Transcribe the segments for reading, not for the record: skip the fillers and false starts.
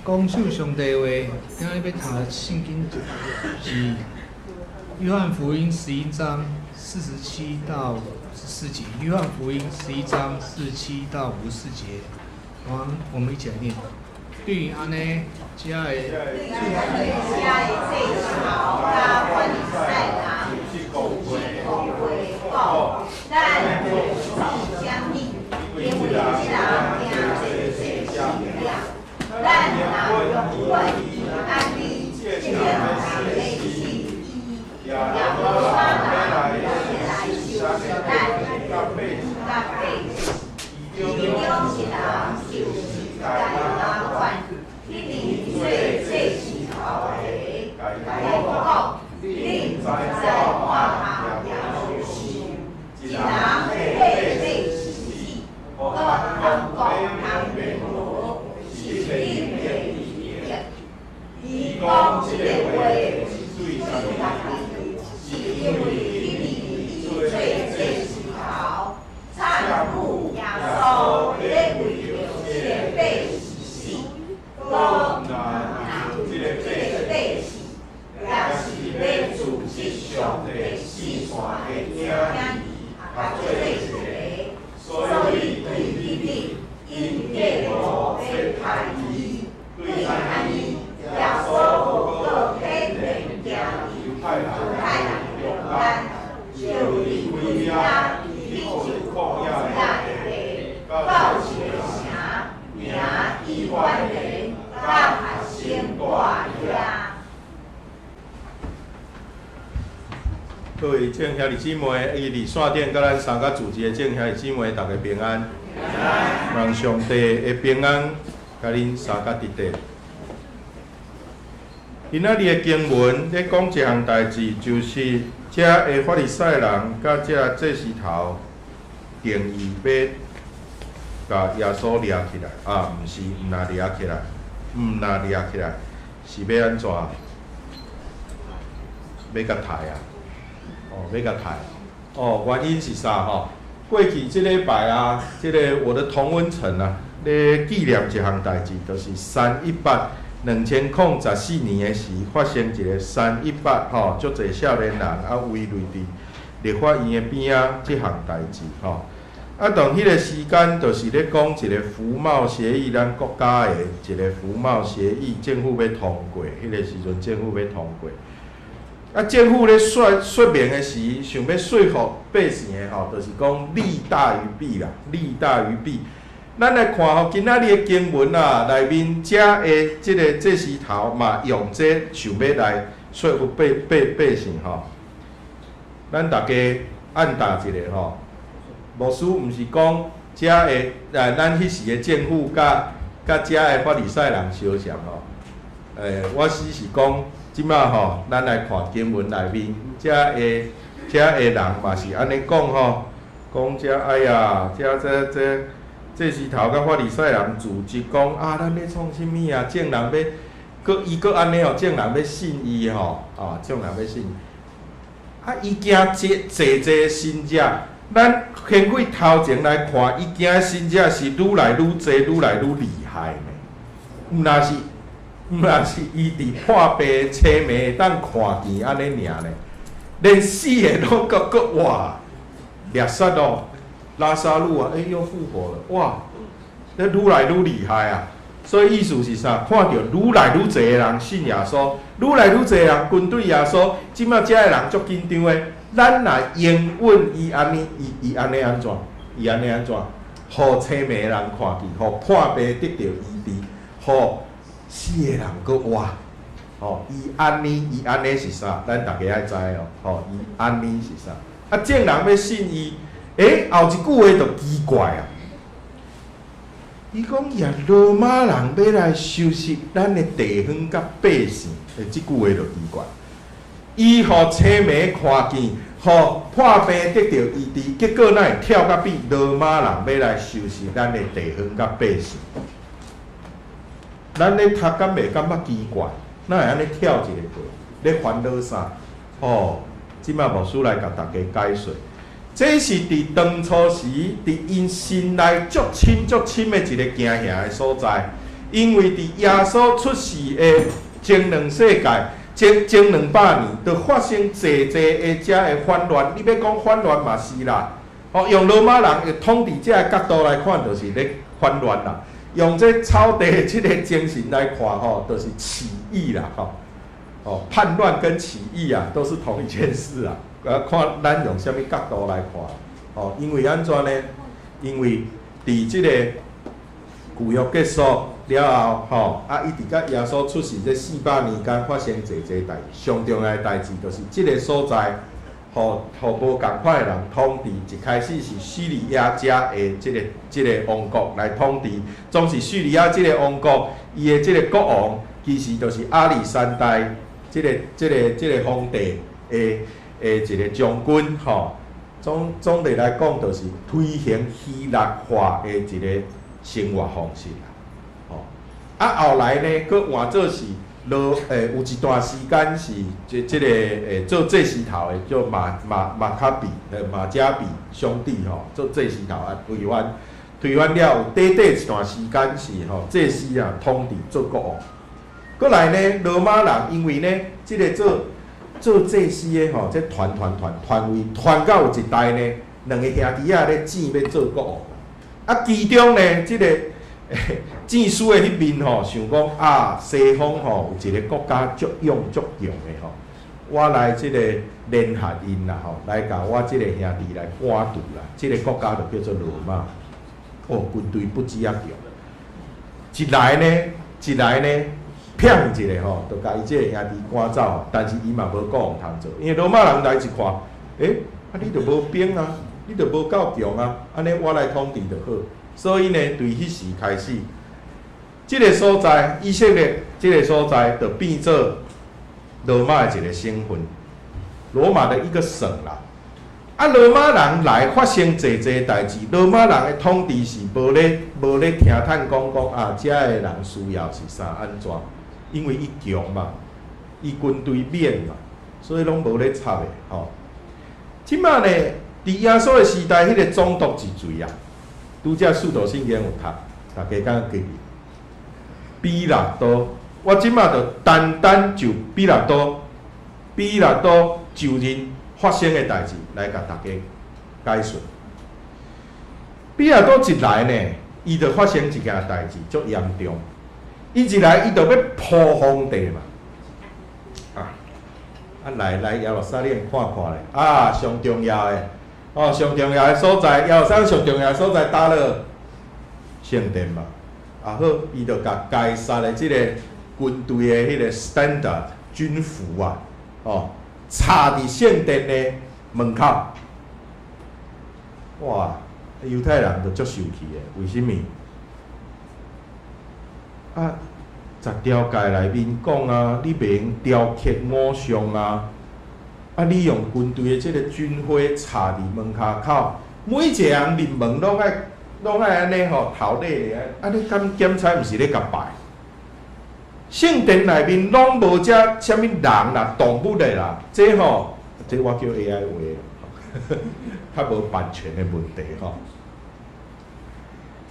讲述上帝话，今日要读的圣经是约翰福音11章47到54节。约翰福音11章47到54节，我们一起来念。对于安尼，家的这潮甲法利赛人是讲话讲，咱就是相信，因为这人听这些信仰，咱若用愿意安利，这个人的心意，也无啥人来受咱甲背，其中一人就是在哪款，一定做这时候的，甲我讲，你在我下了是，一人背是死，我通讲面无，是你的意见。伊讲这个话是对啥物？是因为你做这时候，产妇耶稣咧为着这个背是死，讲这个背是，也是咧自这上帝四川的影儿，合做一个，所以对你因皆无要害伊，对安尼耶稣个肯定行犹太人用咱，就以为了你是旷野的，到一个城，名以万人，到学生大爷。各位正兄弟姊妹，伊伫线顶甲咱三甲主持的正兄弟姊妹，大家平安。让上帝的平安甲恁三甲伫地。今仔日的经文咧讲一项代志，就是这的法利赛人甲这祭司头定义要甲耶稣掠起来，毋是毋若掠起来，是要安怎？要甲杀啊！要甲杀。原因是啥吼？过去即礼拜啊，即个我的同温层啊，咧纪念一项代志，就是3182014年的时发生一个318吼，足侪少年人围累伫立法院的边仔即项代志吼。当迄个时间，就是咧讲一个服贸协议，咱国家的一个服贸协议，政府要通过，迄个时阵政府要通过。政府咧说明的时，想要说服百姓的吼，就是讲利大于弊啦，利大于弊。咱来看吼，今仔日的经文啊，内面遮的即个祭司头嘛，用这想要来说服百姓吼。咱大家按答一下吼，牧师毋是讲遮的咱迄时的政府甲遮的法利赛人相像吼。我是讲。即马吼，咱来看经文内面，遮的人嘛是安尼讲吼，讲遮哎呀，这祭司头甲法利赛人自责讲咱咧创啥物啊？众人要，伊安尼吼，众人要信伊吼，众人要信伊。伊惊济信者，咱先开头前来看，伊惊信者是愈来愈济，愈来愈厉害呢。毋是伊伫破病车暝会当看见安尼尔呢，连死的拢搁哇，掠杀哦，拉萨路啊，又复活了，哇，那愈来愈厉害啊！所以意思是啥？看到愈来愈侪人信耶稣，愈来愈侪人跟对耶稣，即马遮的人足紧张的。咱若应允伊安尼，伊安尼安怎？伊安尼安怎？互车暝的人看见，互破病得到医治，互死的人搁活，伊安尼是啥？咱大家爱知哦，伊安尼是啥？众人要信伊，后一句话就奇怪啊！伊讲呀，罗马人要来收拾咱的地方甲百姓，即句话就奇怪。伊互车暝看见，互破病得到医治，结果哪会跳甲比罗马人要来收拾咱的地方甲百姓？咱咧读敢袂感觉奇怪？哪会安尼跳一个过？咧烦恼啥？即摆牧师来甲大家解说。这是伫当初时，伫因心内足深的一个惊吓的所在。因为伫耶稣出世的前2世纪、前200年，就发生济的遮的反乱。你要讲反乱嘛是啦，用罗马人的统治者的角度来看，就是咧反乱啦。用这草地的这个精神来看，就是起义啦，叛乱跟起义啊，都是同一件事啊。看咱用什么角度来看，因为安怎呢？因为伫这个旧约结束了后，一直到耶稣出世这400年间发生济代志，上重要的代志就是这个所在，互无共款的人统治。一开始是叙利亚家的这个王国来统治，总是叙利亚这个王国，伊的这个国王其实就是亚历山大这个皇帝的一个将军总的来讲，就是推行希腊化的一个生活方式啦。后来呢，佫换做是有一段时间是这个做祭司头的，叫马加比兄弟做祭司头推翻了，短一段时间是祭司统治做国王。过来呢，罗马人因为呢，这个做祭司的这传位传到有一代呢，2个兄弟咧争要做国王。其中呢，这个战书的迄面想讲西方有一个国家足勇的我来这个联合因啦来甲我这个兄弟来赶渡啦。这个国家就叫做罗马。军队不止强，一来呢。骗一个就甲伊这个兄弟赶走，但是伊嘛无国王通做，因为罗马人来一看，你就无兵啊，你就无够强啊，安尼我来统治就好。所以呢，对迄时开始，这个所在以色列这个所在就变做罗马的一个省份，罗马的一个省啦。罗马人来发生济代志，罗马人的统治是无咧听探讲遮的人需要是啥安怎？因为伊强嘛，伊军队免嘛，所以拢无咧插的即摆呢，伫耶稣的时代，迄个总督之罪啊，拄则使徒信经有读，大家敢记？比拉多，我即摆就单就比拉多就任发生的代志来甲大家解说。比拉多一来呢，伊就发生一件代志，足严重。伊一来，伊就要扑皇帝嘛。来耶路撒冷看看咧，上重要的上重要的所在，耶路撒冷上重要的所在搭了圣殿嘛。好，伊就甲该撒的即个军队的迄个 standard 军服啊，插伫圣殿的门口。哇，犹太人就足生气的，为什么十条戒内面讲你袂用雕刻偶像你用军队的这个军花插伫门口，每一个人入门拢爱安尼头礼的，你敢检查毋是咧甲拜？圣殿内面拢无遮啥物人啦、动物的啦，这我叫 AI 话，较无版权的问题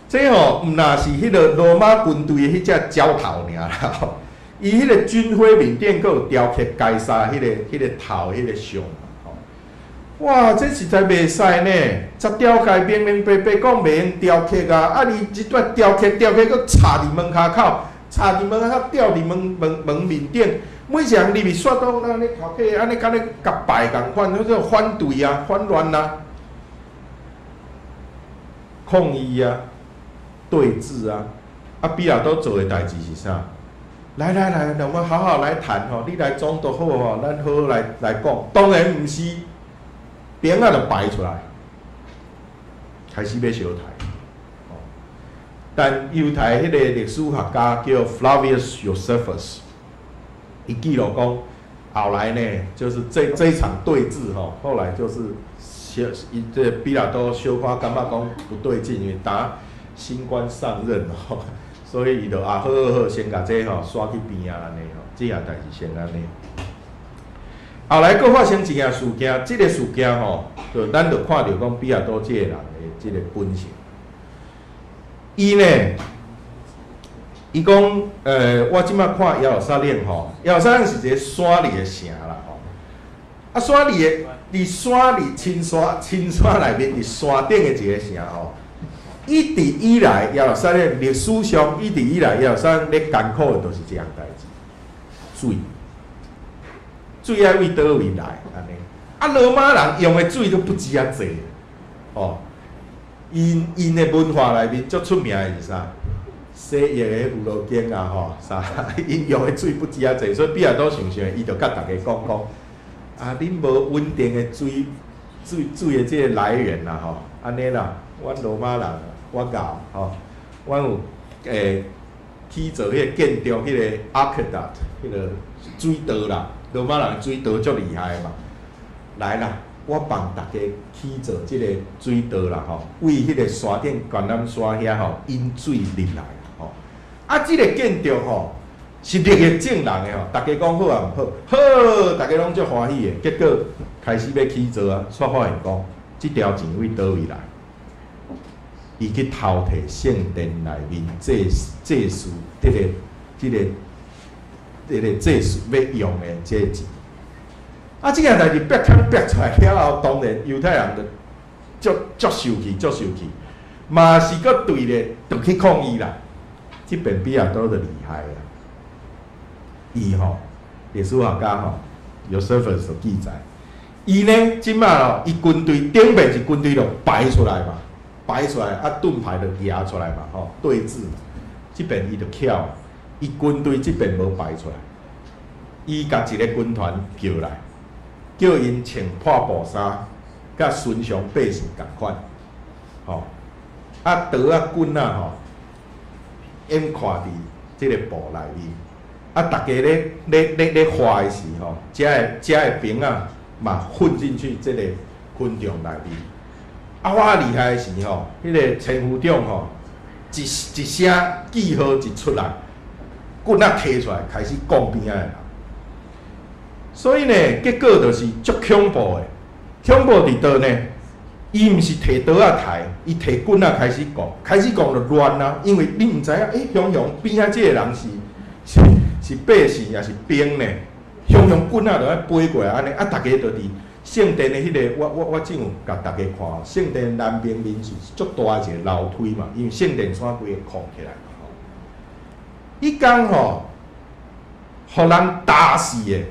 这毋若是迄个罗马军队的迄只鸟头尔啦，伊迄个军花面顶佫有雕刻该杀迄个头迄个像哇，这实在袂使呢！10条戒明明白白讲袂用雕刻你即段雕刻佫插伫门口，插伫门口吊伫门面顶，每一人入去煞到安尼头家安尼敢咧甲拜共款，迄种反对反乱抗议对峙比拉多做的代志是啥？来，让我好好来谈你来总督好咱好好来讲。当然毋是，兵就摆出来，开始要相抬。但犹太迄个历史学家叫 Flavius Josephus， 伊记录讲，后来呢，就是这一场对峙后来就是这比拉多小可感觉讲不对劲，因为新官上任所以伊就好，先甲这刷去边安尼这件代志先安尼。后来佫发生一件事件，这个事件就咱就看到讲比拉多这个人的这个本性。伊呢，伊讲，我即摆看耶路撒冷吼，耶路撒冷是一个山里的城啦吼。啊，山里的，伫山里青山内面，伫山顶的一个城吼。一直以来，耶路撒冷历史上一直以来，耶路撒冷咧艰苦的都是这样代志，水爱为倒位来安尼。啊，罗马人用的水都不止啊济，哦，因的文化内面最出名的是啥？西域的葫芦经啊，吼，啥？因用的水不止啊济，所以比尔都常常伊就甲大家讲，啊，恁无稳定的水的这个来源啦，吼，安尼啦，阮罗马人。我教吼，阮有去做迄个建筑，迄个 aqueduct， 迄个水道啦。罗马人水道足厉害嘛。来啦，我帮大家去做即个水道啦吼，为迄个山顶灌篮山遐吼引水入来吼。啊，即个建筑吼是立个正人的吼，大家讲好啊毋好？好，大家拢足欢喜的。结果开始要起做啊，却发现讲，即条钱为倒位来？伊去偷摕圣殿内面祭祀即个祭祀要用的这钱，啊，即件代志逼出来了后，当然犹太人就足受气，嘛是搁对咧，就去抗议啦。即边比亚多就厉害啦，伊吼历史学家吼有Josephus所记载，伊呢即摆吼，伊军队顶面是军队就摆出来嘛。摆出来，啊，盾牌就压出来嘛，吼，对峙嘛。即边伊就巧，伊军队即边无摆出来，伊甲一个军团叫来，叫因穿破布衫，甲寻常百姓共款，吼，啊，刀啊棍啊吼，掩看伫即个布内面，啊，大家咧画的时吼，遮个兵啊嘛混进去即个军众内面。啊，我厉害的是吼，迄个千夫长吼，一声记号一出来，棍仔摕出来，开始讲边仔的人。所以呢，结果就是足恐怖的。恐怖伫倒呢？伊毋是摕刀仔刣，伊摕棍仔开始讲就乱啊。因为你毋知影，雄边仔即个人是百姓也是兵呢，雄棍仔就爱飞过来安尼，啊，大家就伫。圣殿的迄个，我正有甲大家看，圣殿南边面是足大一个楼梯嘛，因为圣殿山规个空起来嘛。伊讲吼，互人打死的，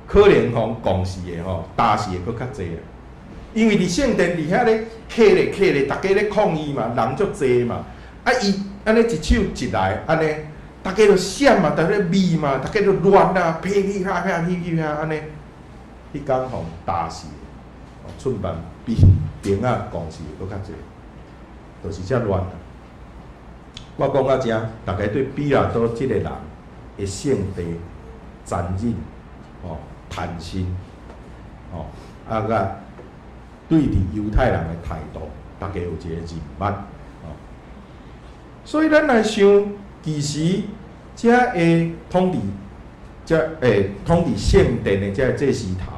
可能讲死的吼，打死的佫较济啦。因为伫圣殿伫遐咧客咧，大家咧抗议嘛，人足济嘛。啊，伊安尼一手一来，安尼大家就闪嘛，大家咧咪嘛，大家就乱啊，噼啪安尼。迄工互打死，寸板比兵仔讲死佫较济，就是遮乱。我讲到遮，大家对比拉多即个人的性地残忍、贪心，啊个对伫犹太人的态度，大家有一个认捌。所以咱来想，其实遮的统治圣殿的遮祭司头。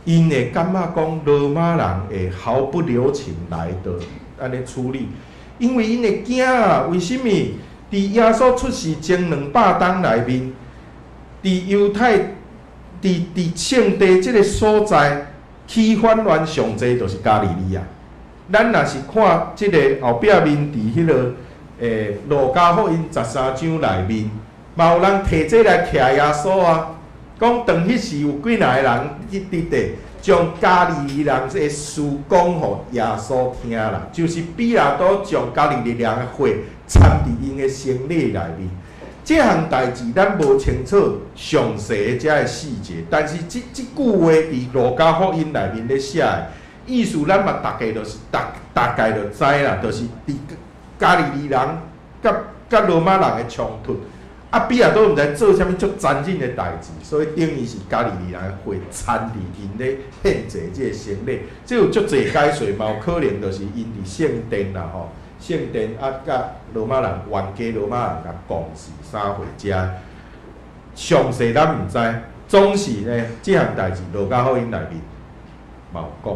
因会感觉讲罗马人会毫不留情来的安尼处理，因为因会惊啊。为什么？伫耶稣出世前200冬内面，伫犹太伫圣地即个所在，起反乱上济就是加利利亚。咱若是看即个后壁面伫迄个路加福音13章内面，嘛有人摕这来徛耶稣啊。讲当迄时有几若个人伫地将加利利人这事讲互耶稣听啦，就是比拉多将加利利人的血掺伫因的生理内面。这项代志咱无清楚详细的遮个细节，但是即句话伫路加福音内面咧写的意思，咱嘛大概就是大概就知啦，就是伫加利利人甲罗马人的冲突。啊，比拉多毋知做啥物足残忍的代志，所以等于是加利利人的血掺伫因咧献祭即个生理，这有足侪解说，嘛有可能就是因伫圣殿啦吼，圣殿啊甲罗马人冤家罗马人甲共事三回遮，详细咱毋知，总是呢即项代志路加福音内面嘛有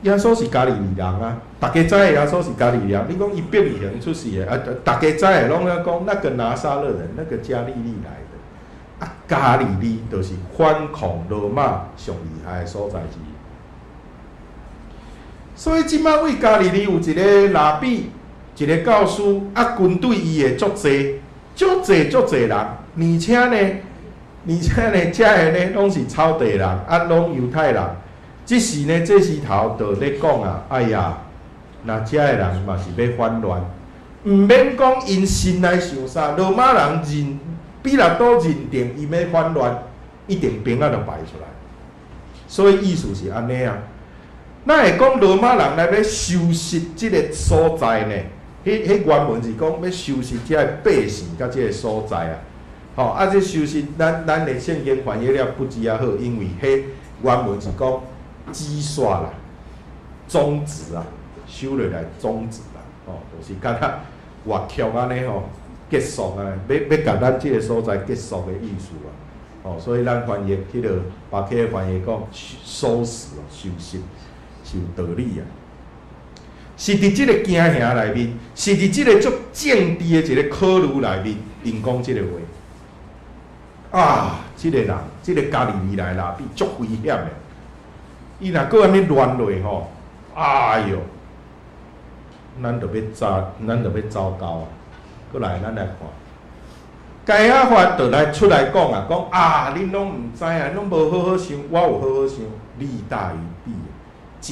讲。耶稣是加利利人啊，大家知的耶稣是加利利人。你讲伊伯利恒出世的啊，大家知的拢要讲那个拿撒勒人，那个加利利来的啊，加利利就是反抗罗马上厉害的所在之一。所以即摆为加利利有一个拉比，一个教师啊，军队伊的足侪人，而且呢，遮个呢拢是草地人，啊，拢犹太人。即时呢，这时头就咧讲啊，哎呀，那遮个人嘛是要反乱，毋免讲因心内想啥，罗马人认比拉多认定伊要反乱，一定兵仔就排出来。所以意思是安尼啊。咱会讲罗马人来要收拾即个所在呢？迄原文是讲要收拾遮个百姓甲即个所在啊。吼，啊，这收拾咱的圣经翻译了不止啊好，因为迄原文是讲止煞啦、终止啊，收落来终止啦，吼，就是敢若乐曲安尼吼，结束啊，要甲咱即个所在结束的意思啊，吼，所以咱翻译迄个巴克的翻译讲收拾哦，收拾是有道理啊，是伫即个镜形内面，是伫即个足政治的一个考虑内面，因讲即个话啊，即个人，即个加利利来拉比足危险的。伊若搁安尼乱落吼，哎哟，咱就要糟糕啊！搁来，咱来看，该亚法就来出来讲啊，讲啊，恁拢毋知啊，拢无好好想，我有好好想，利大于弊。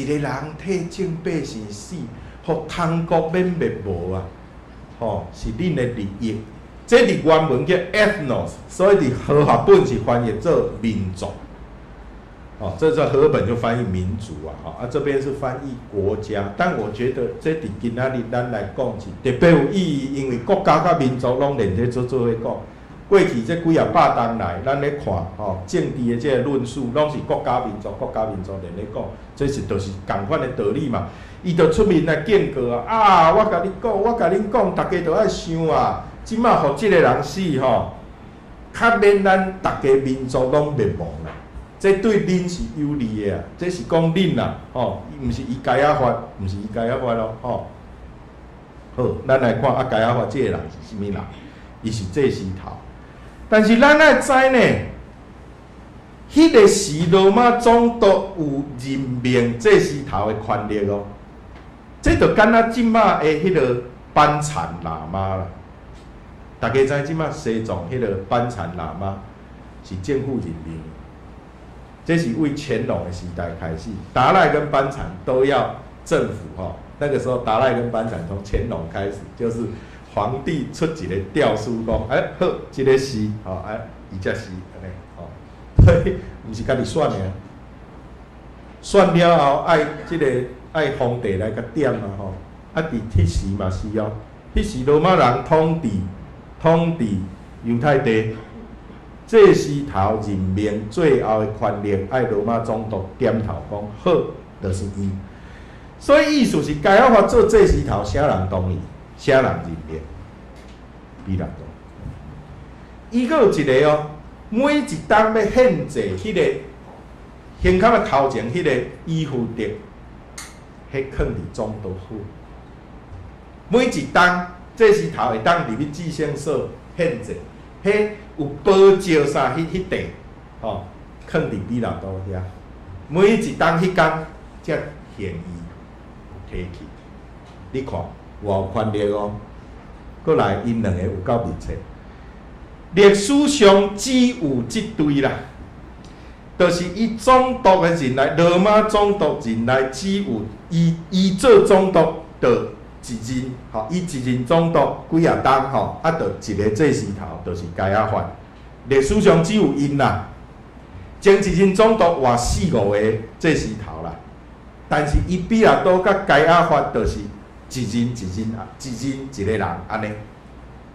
一个人替正百姓死，互通国免灭无啊！吼，是恁的利益。这伫原文叫 ethnos， 所以伫和合本是翻译做民族。哦，这和本就翻译民族啊，哈啊这边是翻译国家，但我觉得这伫今仔日咱来讲是特别有意义，因为国家甲民族拢连在做伙讲。过去这几啊百年来，咱咧看吼政治的这个论述，拢是国家民族连咧讲，这是就是共款的道理嘛。伊就出面来建告啊，啊我甲你讲，大家都爱想啊，即马互即个人死吼，较免咱大家民族拢灭亡啦。这对恁是有利的啊，这是讲恁啦，吼，毋是伊该亚法咯，吼。好，咱来看啊，该亚法这个人是啥物人？伊是这时头，但是咱爱知呢，迄个时罗马总督有任命这时头的权力哦。这就敢若即马的迄个班禅喇嘛啦，大家知即马西藏迄个班禅喇嘛是政府任命的。这是为乾隆的时代开始，达赖跟班禅都要政府哈。那个时候，达赖跟班禅从乾隆开始，就是皇帝出一个诏书讲，好，这个是吼，伊才是安尼吼。所以毋是家己选的，选了后爱皇帝来甲点啊吼。啊，伫迄时嘛是哦，迄时罗马人统治犹太地。这时头任命最后的权力，爱罗马总督点头讲好，就是伊。所以意思是，该亚法做这时头，啥人同意，啥人任命，比拉多。伊阁有一个哦，每一档要限制迄个胸口的头前迄个伊夫德，迄放伫总督府。每一档这时头会当入去至圣所限制，迄有宝石啥迄地，吼，放伫比拉多遐。每一档迄天才现伊提去，你看有权力哦。过来，因两个有够密切。历史上只有即对啦，就是伊总督的人来，罗马总督人来，只有伊做总督的一任，吼，伊一任总督几啊当吼，啊，就一个这时头，就是该亚法。历史上只有因啦，前一任总督换4、5个这时头啦，但是伊比拉多甲该亚法就是一任一个人安尼，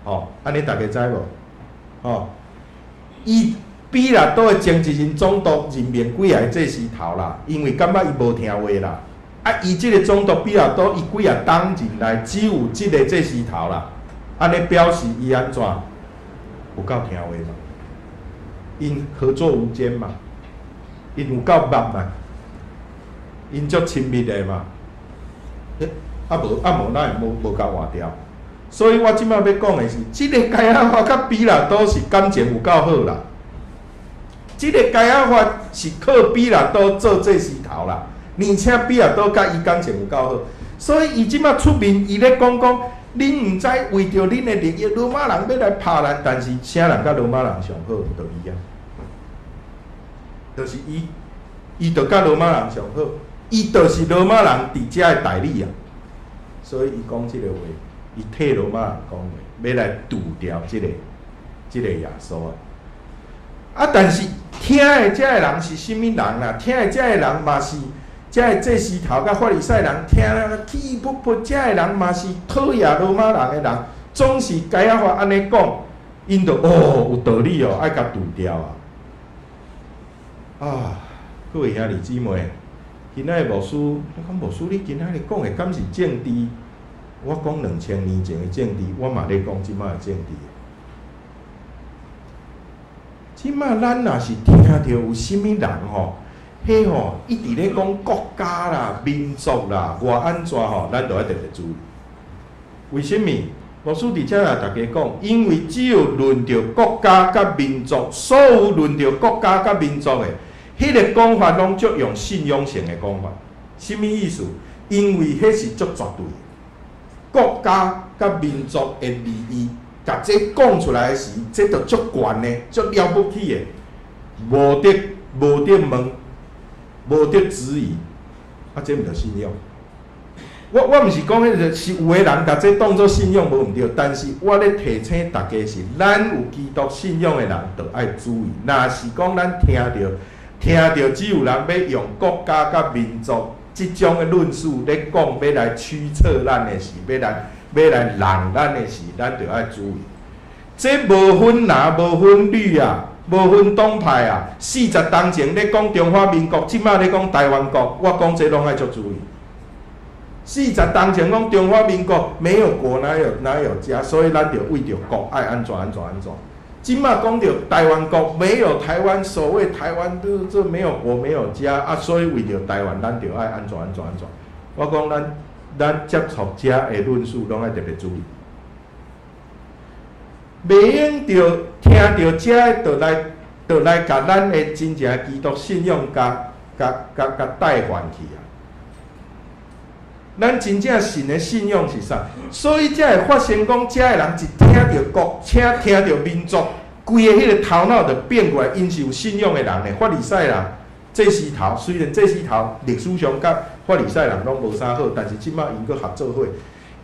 吼，安尼大家知无？吼，伊比拉多的前一任总督任命几个这时头啦，因为感觉伊无听话啦。啊，伊即个总督比较多，伊几啊当人来，只有即个这时头啦，安尼表示伊安怎有够听话嘛？因合作无间嘛，因有够捌嘛？因足亲密的嘛。无咱会无甲换掉。所以我即摆要讲的是，即个解压法甲比拉多是感情有够好啦。即个解压法是靠比拉多做这时头啦，而且比拉多甲伊感情有够好，所以伊即摆出面，伊咧讲，恁毋知为着恁的利益，罗马人要来拍咱，但是啥人甲罗马人上好，就伊啊，就是伊就甲罗马人上好，伊就是罗马人伫遮的代理啊，所以伊讲即个话。伊替罗马人讲话，要来堵掉即个耶稣啊！啊，但是听的遮个人是甚物人啦？听的遮个人嘛是遮个祭司头甲法利赛人，听气噗噗，遮个人嘛是讨厌罗马人的人，总是该亚法安尼讲，因就有道理哦，爱甲堵掉啊！啊，各位兄弟姊妹，今仔日牧师，我讲牧师，你今仔日讲的敢是政治？我讲2000年前的政治，我嘛咧讲即摆的政治。即摆咱若是听到有甚物人吼，迄吼一直咧讲国家啦、民族啦，偌安怎吼，咱就要特别注意。为什么？牧师伫遮甲大家讲，因为只有论着国家甲民族，所有论着国家甲民族的，迄个讲法拢足用信用性的讲法。什么意思？因为迄是足绝对。国家甲民族的利益，甲这讲出来时，这就足悬的、足了不起的，无得问，无得质疑，啊，这毋着信用。我毋是讲迄个是有个人甲这当作信用无毋对，但是我咧提醒大家是，咱有基督信仰的人，就爱注意。若是讲咱听到只有人要用国家甲民族。即种的论述咧讲，要来驱策咱的事，要来让咱的事，咱就要注意。这无分男，无分女啊，无分党派啊。40当前咧讲中华民国，即摆咧讲台湾国，我讲这拢爱足注意。40当前讲中华民国，没有国哪有家，所以咱就为着国爱安怎。即摆讲着台湾国，没有台湾，所谓台湾这没有国没有家啊，所以为着台湾，咱就爱安怎。我讲咱接触遮的论述，拢爱特别注意。袂用着听着遮就来甲咱的真正基督信仰甲带还去啊！咱真正信的信仰是啥？所以才会发生讲，遮个人一听到国，听到民族，规个迄个头脑就变过来，因是有信仰的人的。法利赛人，祭司头，虽然祭司头历史上甲法利赛人拢无啥好，但是即摆因佫合作伙。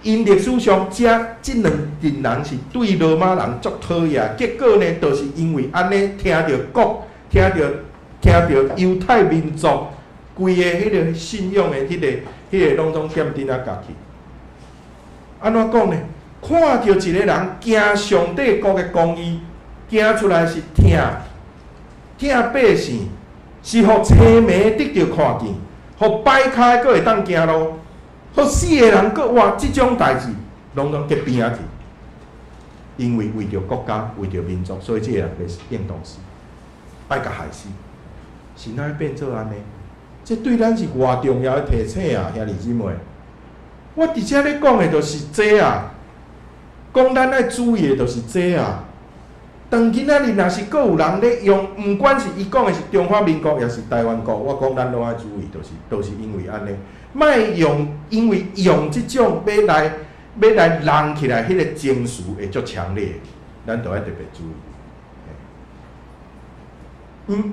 因历史上即两群人是对罗马人足讨厌，结果呢，就是因为安尼听到国，听到犹太民族，规个迄个信仰的迄个拢点灯啊夹去。安怎讲呢？看到一个人行上帝国的公义，行出来是听百姓，是互青眉得到看见，互摆开佫会当行路。好死个人，佫哇！即种代志，拢结边仔去，因为为着国家，为着民族，所以即个人要应当死，爱甲害死，是哪会变做安尼？这对咱是偌重要的提醒啊，兄弟姊妹！我伫遮咧讲的就是这啊，讲咱爱注意的就是这啊。当今仔日若是佫有人咧用，毋管是伊讲的是中华民国，也是台湾国，我讲咱拢爱注意，就是因为安尼。莫用，因为用即种要来让起来，迄个情绪会足强烈，咱都要特别注意。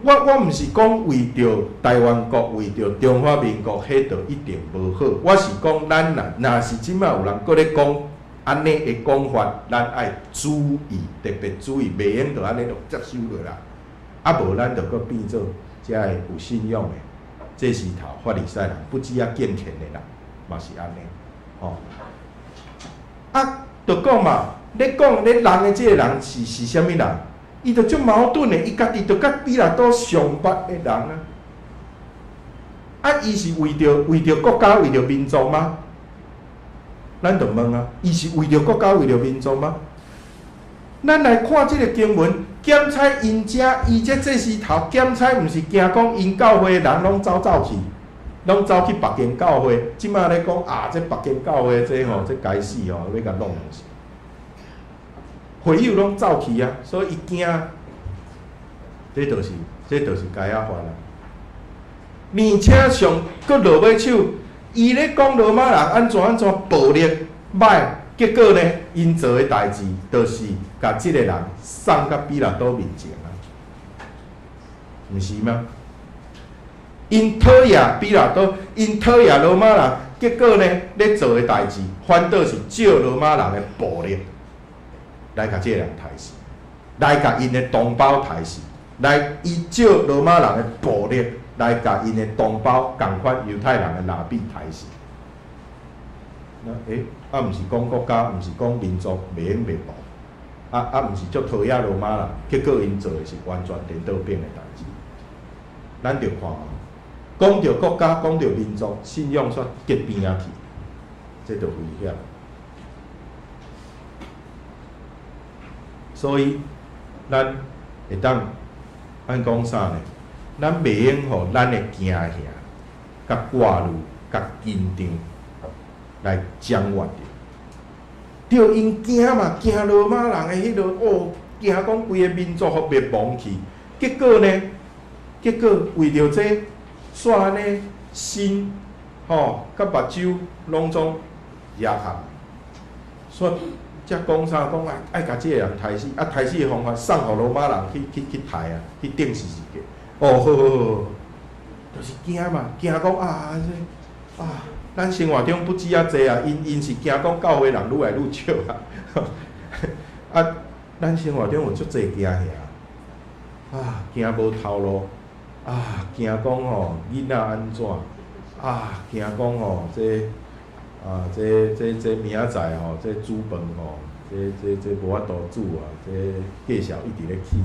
我毋是讲为着台湾国，为着中华民国，迄就一定无好。我是讲咱若是即摆有人搁咧讲安尼的讲法，咱爱注意，特别注意，袂用就安尼就接受落啦。啊无咱就搁变做遮个有信仰的。这是头法利赛人，不止啊健全的人，嘛是安尼，吼。啊，就讲嘛，咧讲咧人的这个人是啥物人？伊就足矛盾的，伊家己就甲比拉多上捌的人啊。啊，伊是为着国家，为着民族吗？咱就问啊，伊是为着国家，为着民族吗？咱来看这个经文。检采因遮，伊这是头检采，毋是惊讲因教会的人拢走去，拢走去别间教会，即摆咧讲啊，这别间教会这这该死要甲弄死。会友拢走去啊，所以伊惊，这就是该亚法啦。而且上佫落尾手，伊咧讲罗马人安怎暴力歹，结果呢，因做诶代志，就是甲即个人送到比拉多面前啊，毋是吗？因讨厌比拉多，因讨厌罗马人，结果呢，咧做诶代志，反倒是借罗马人诶暴力。来甲这个人杀死，来甲因的同胞杀死，来依照罗马人的暴力来甲因的同胞共款犹太人的拿比杀死。毋是讲国家，毋是讲民族袂用袂暴，毋是足讨厌罗马人，结果因做的是完全颠倒变的代志。咱着看，讲着国家，讲着民族，信仰煞极边啊去，这着危险。所以，咱会当按讲啥呢？咱袂用互咱的惊吓、甲挂虑、甲紧张来掌握着。着因惊嘛，惊罗马人的迄落惊讲规个民族互灭亡去。结果呢？结果为着这，煞安尼心甲目睭拢总压下，所以。才讲啥？讲爱甲即个人杀死，杀死的方法送互罗马人去杀啊，去顶死一个。好，就是惊嘛，惊讲咱生活中不止济啊，因是惊讲教会人愈来愈少啊。咱生活中有足济惊吓惊无头路惊讲囡仔安怎惊讲这明仔载这煮饭这无法度煮这价钱一直咧起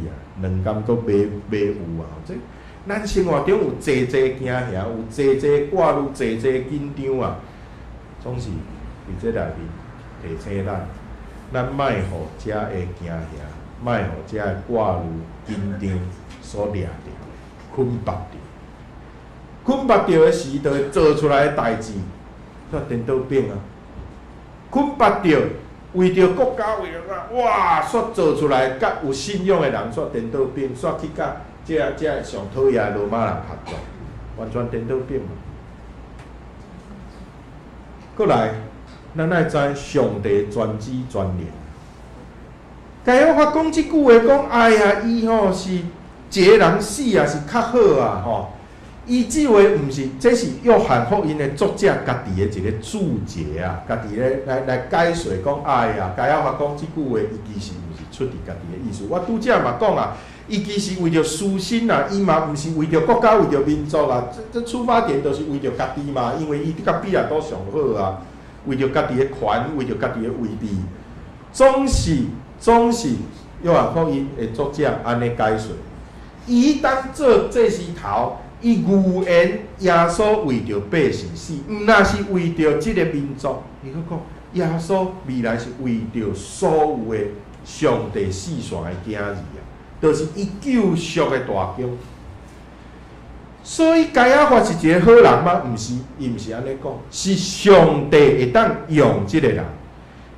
2工搁买有这咱生活中有济惊吓，有济挂虑，济紧张总是伫这内面提醒咱莫互遮的惊吓，莫互遮的挂虑、紧张所掠着、困縛着。困縛着的时，就会做出来的代志。煞颠倒变啊！困縛着，为着国家，为着哇，煞做出来，甲有信仰的人煞颠倒变，煞去甲这上讨厌的罗马人合作，完全颠倒变嘛。过来，咱爱知上帝专知专念。该我发讲即句话，讲哎呀，伊是一个人死也是较好啊伊即话毋是，这是约翰福音的作者家己的一个注解啊，家己咧来解说讲，哎呀，该亚法讲即句话，伊其实毋是出伫家己的意思。我拄则嘛讲啊，伊其实为着私心啊，伊嘛毋是为着国家、为着民族啊，这出发点都是为着家己嘛，因为伊甲比拉多上好啊，为着家己的权，为着家己的位置，总是约翰福音的作者安尼解说，伊当做这是头。伊预言耶稣为着百姓死，毋那是为着即个民族。伊佫讲，耶稣未来是为着所有的上帝四线的囝儿啊，就是伊救赎的大功。所以该亚法是一个好人吗？毋是，伊毋是安尼讲，是上帝会当用即个人。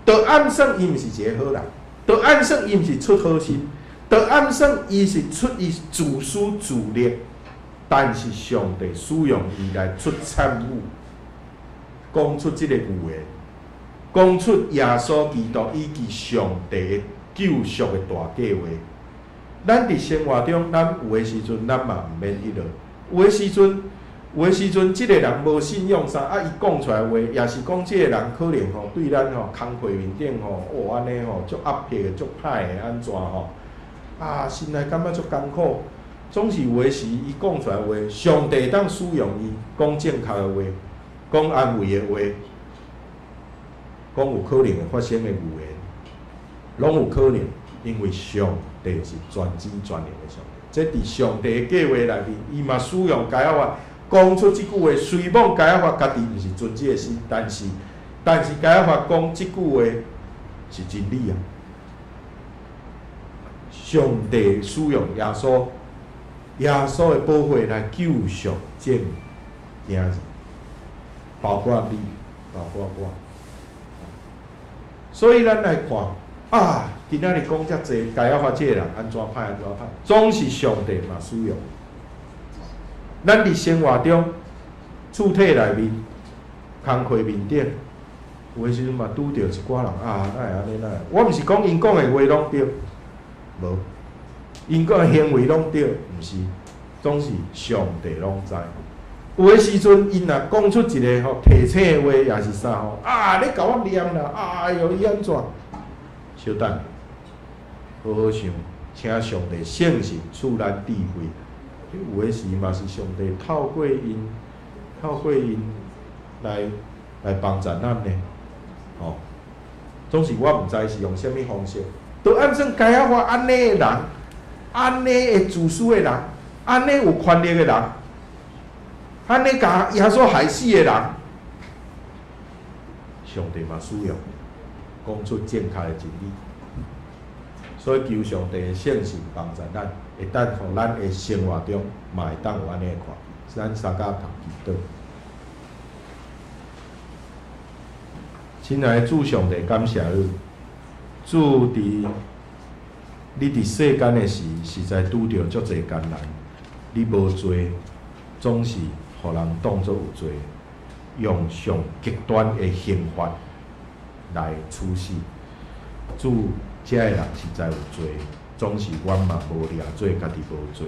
就暗算伊毋是一个好人，就暗算伊毋是出好心，就暗算伊是出于自私自利。但是上帝使用伊来出产物，讲出即个预言，讲出耶稣基督以及上帝的救赎的大计划。咱伫生活中，咱有诶时阵，咱嘛毋免迄落；有诶时阵，即个人无信仰啥，伊讲出来话，也是讲即个人可能对咱工课面顶安尼足压迫的、足歹的，安怎心内感觉足艰苦。总是有诶时，伊讲出来话，上帝当使用伊讲正确诶话，讲安慰诶话，讲有可能会发生诶预言，拢有可能，因为上帝是专知专能诶上帝。这伫上帝诶计划内面，伊嘛使用该亚法讲出即句话，虽望该亚法家己毋是遵即个事，但是该亚法讲即句话是真理啊。上帝使用耶稣的宝血来救赎这囝儿，包括你，包括我。所以咱来看啊，今仔日讲遮济，该要发这个人安怎歹安怎歹，总是上帝嘛使用。咱伫生活中，厝体内面，工课面顶，有诶时阵嘛拄着一寡人啊，哪会安尼哪会？我毋是讲因讲诶话拢对，无，因讲诶行为拢对，毋是，总是上帝拢知。有诶时阵，因若讲出一个吼提醒诶话，也是啥吼啊，你甲我念啦，哎哟，你安怎？小等，好好想，请上帝圣神赐咱智慧。有诶时嘛是上帝透过因来帮助咱呢。哦，总是我毋知是用啥物方式，都按算该啊我安尼诶人，安尼会自私诶人，安尼有权力诶人，安尼甲耶稣害死诶人，上帝嘛需要讲出正确诶真理。所以求上帝诶圣神帮助咱，会当互咱诶生活中嘛会当有安尼诶看见。咱三甲读祈祷。亲爱的主上帝，感谢你，主伫你伫世间诶时，实在拄着足侪艰难，你无罪，总是互人当作有罪，用上极端诶刑罚来处死。主，遮个人实在有罪，总是阮嘛无掠做家己无罪。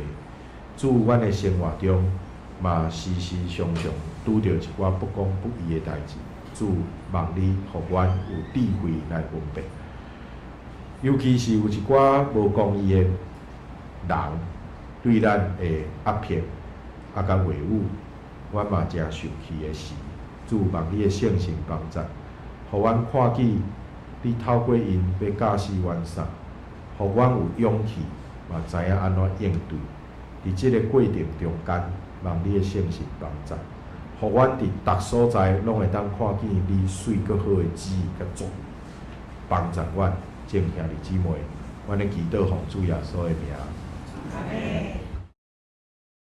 主，阮诶生活中嘛时时常常拄着一寡不公不义诶代志。主，望你互阮有智慧来分辨，尤其是有一寡无公义诶人对咱会压迫、甲维护，阮嘛诚受气诶时，主望你诶圣神帮助，互阮看见你透过因要教示阮啥，互阮有勇气，嘛知影安怎应对。伫即个过程中间，望你诶圣神帮助。互阮伫逐所在拢会当看见你水阁好诶旨意甲做，帮助阮众兄弟姊妹，阮咧祈祷奉主耶稣诶名。